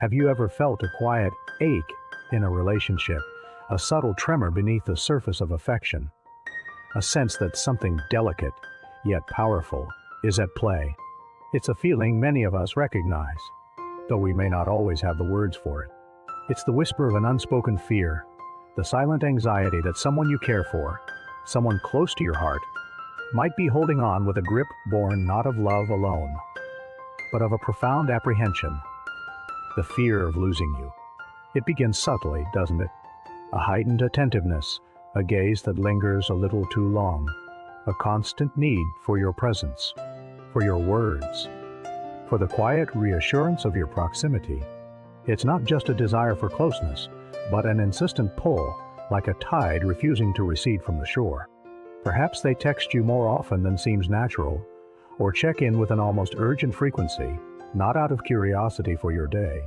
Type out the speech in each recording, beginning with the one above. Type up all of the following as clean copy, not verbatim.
Have you ever felt a quiet ache in a relationship, a subtle tremor beneath the surface of affection, a sense that something delicate, yet powerful, is at play? It's a feeling many of us recognize, though we may not always have the words for it. It's the whisper of an unspoken fear, the silent anxiety that someone you care for, someone close to your heart, might be holding on with a grip born not of love alone, but of a profound apprehension, the fear of losing you. It begins subtly, doesn't it? A heightened attentiveness, a gaze that lingers a little too long, a constant need for your presence, for your words, for the quiet reassurance of your proximity. It's not just a desire for closeness, but an insistent pull, like a tide refusing to recede from the shore. Perhaps they text you more often than seems natural, or check in with an almost urgent frequency, not out of curiosity for your day,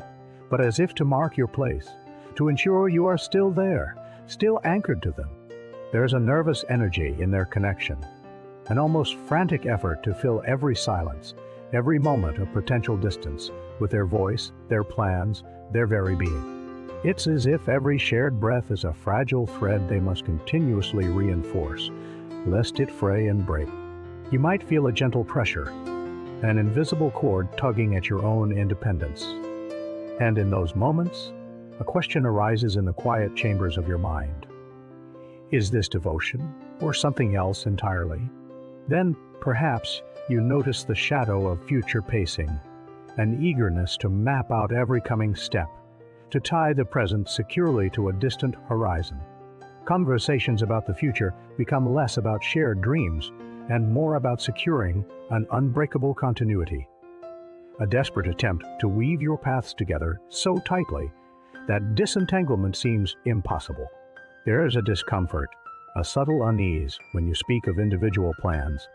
but as if to mark your place, to ensure you are still there, still anchored to them. There's a nervous energy in their connection, an almost frantic effort to fill every silence, every moment of potential distance, with their voice, their plans, their very being. It's as if every shared breath is a fragile thread they must continuously reinforce, lest it fray and break. You might feel a gentle pressure, an invisible cord tugging at your own independence. And in those moments, a question arises in the quiet chambers of your mind. Is this devotion, or something else entirely? Then, perhaps, you notice the shadow of future pacing, an eagerness to map out every coming step, to tie the present securely to a distant horizon. Conversations about the future become less about shared dreams and more about securing an unbreakable continuity. A desperate attempt to weave your paths together so tightly that disentanglement seems impossible. There is a discomfort, a subtle unease when you speak of individual plans,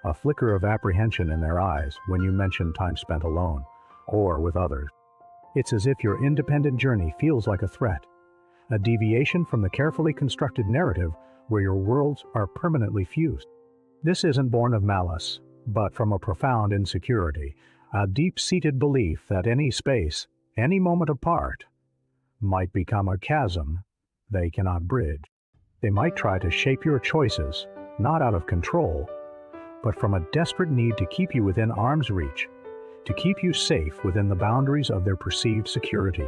a flicker of apprehension in their eyes when you mention time spent alone or with others. It's as if your independent journey feels like a threat, a deviation from the carefully constructed narrative where your worlds are permanently fused. This isn't born of malice, but from a profound insecurity, a deep-seated belief that any space, any moment apart, might become a chasm they cannot bridge. They might try to shape your choices, not out of control, but from a desperate need to keep you within arm's reach, to keep you safe within the boundaries of their perceived security.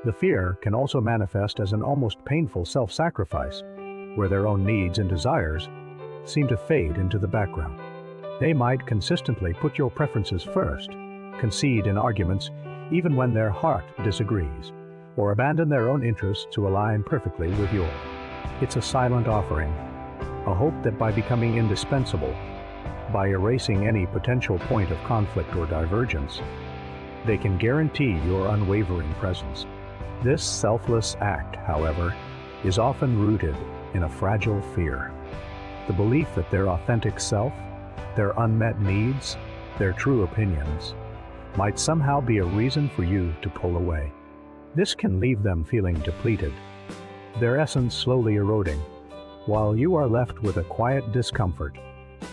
The fear can also manifest as an almost painful self-sacrifice, where their own needs and desires seem to fade into the background. They might consistently put your preferences first, concede in arguments even when their heart disagrees, or abandon their own interests to align perfectly with yours. It's a silent offering, a hope that by becoming indispensable, by erasing any potential point of conflict or divergence, they can guarantee your unwavering presence. This selfless act, however, is often rooted in a fragile fear, the belief that their authentic self, their unmet needs, their true opinions, might somehow be a reason for you to pull away. This can leave them feeling depleted, their essence slowly eroding, while you are left with a quiet discomfort,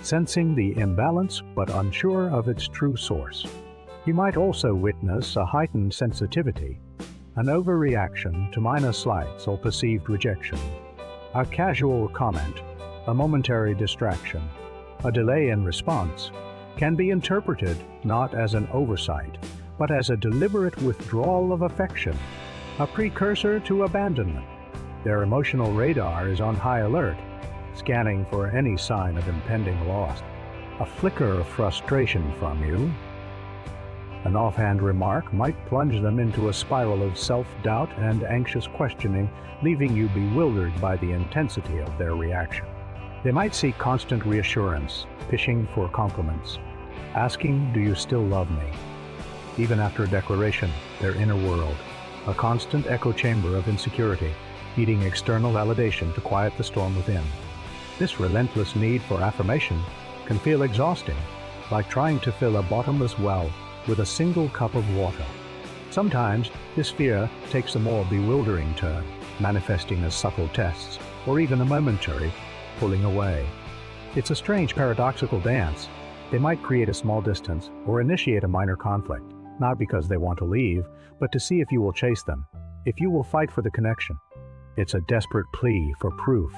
sensing the imbalance but unsure of its true source. You might also witness a heightened sensitivity, an overreaction to minor slights or perceived rejection, a casual comment, a momentary distraction, a delay in response, can be interpreted not as an oversight, but as a deliberate withdrawal of affection, a precursor to abandonment. Their emotional radar is on high alert, scanning for any sign of impending loss. A flicker of frustration from you, an offhand remark might plunge them into a spiral of self-doubt and anxious questioning, leaving you bewildered by the intensity of their reaction. They might seek constant reassurance, fishing for compliments, asking, "Do you still love me?" Even after a declaration, their inner world, a constant echo chamber of insecurity, needing external validation to quiet the storm within. This relentless need for affirmation can feel exhausting, like trying to fill a bottomless well with a single cup of water. Sometimes, this fear takes a more bewildering turn, manifesting as subtle tests, or even a momentary pulling away. It's a strange paradoxical dance. They might create a small distance or initiate a minor conflict, not because they want to leave, but to see if you will chase them, if you will fight for the connection. It's a desperate plea for proof,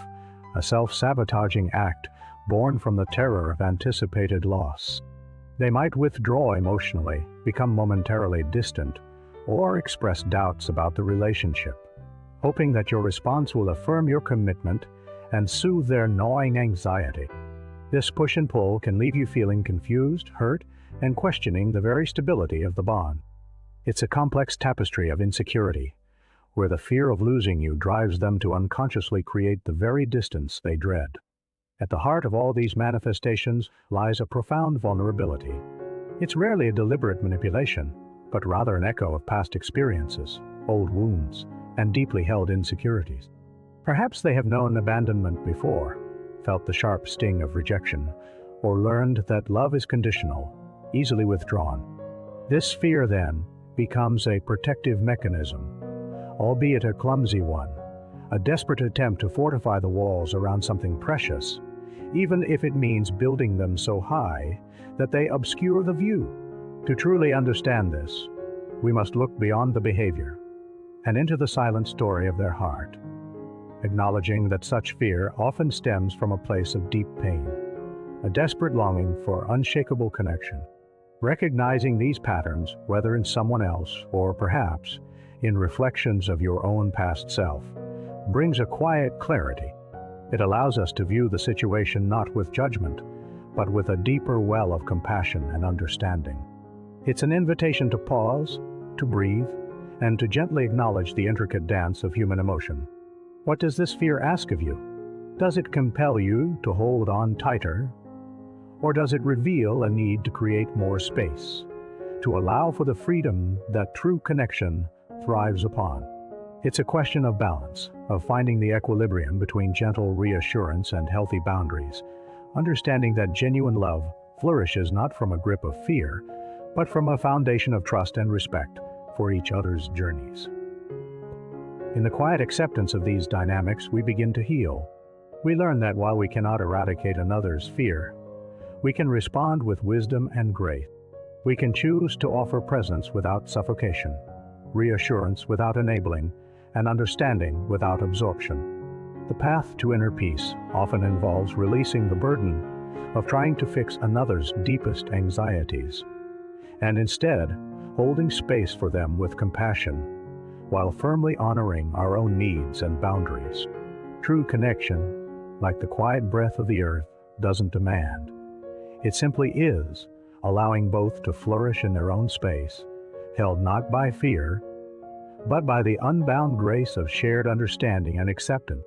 a self-sabotaging act born from the terror of anticipated loss. They might withdraw emotionally, become momentarily distant, or express doubts about the relationship, hoping that your response will affirm your commitment and soothe their gnawing anxiety. This push and pull can leave you feeling confused, hurt, and questioning the very stability of the bond. It's a complex tapestry of insecurity, where the fear of losing you drives them to unconsciously create the very distance they dread. At the heart of all these manifestations lies a profound vulnerability. It's rarely a deliberate manipulation, but rather an echo of past experiences, old wounds, and deeply held insecurities. Perhaps they have known abandonment before, felt the sharp sting of rejection, or learned that love is conditional, easily withdrawn. This fear, then, becomes a protective mechanism, albeit a clumsy one, a desperate attempt to fortify the walls around something precious, even if it means building them so high that they obscure the view. To truly understand this, we must look beyond the behavior and into the silent story of their heart, acknowledging that such fear often stems from a place of deep pain, a desperate longing for unshakable connection. Recognizing these patterns, whether in someone else or perhaps in reflections of your own past self, brings a quiet clarity. It allows us to view the situation not with judgment, but with a deeper well of compassion and understanding. It's an invitation to pause, to breathe, and to gently acknowledge the intricate dance of human emotion. What does this fear ask of you? Does it compel you to hold on tighter? Or does it reveal a need to create more space, to allow for the freedom that true connection thrives upon? It's a question of balance, of finding the equilibrium between gentle reassurance and healthy boundaries, understanding that genuine love flourishes not from a grip of fear, but from a foundation of trust and respect for each other's journeys. In the quiet acceptance of these dynamics, we begin to heal. We learn that while we cannot eradicate another's fear, we can respond with wisdom and grace. We can choose to offer presence without suffocation, reassurance without enabling, and understanding without absorption. The path to inner peace often involves releasing the burden of trying to fix another's deepest anxieties, and instead holding space for them with compassion, while firmly honoring our own needs and boundaries. True connection, like the quiet breath of the earth, doesn't demand. It simply is, allowing both to flourish in their own space, held not by fear, but by the unbound grace of shared understanding and acceptance.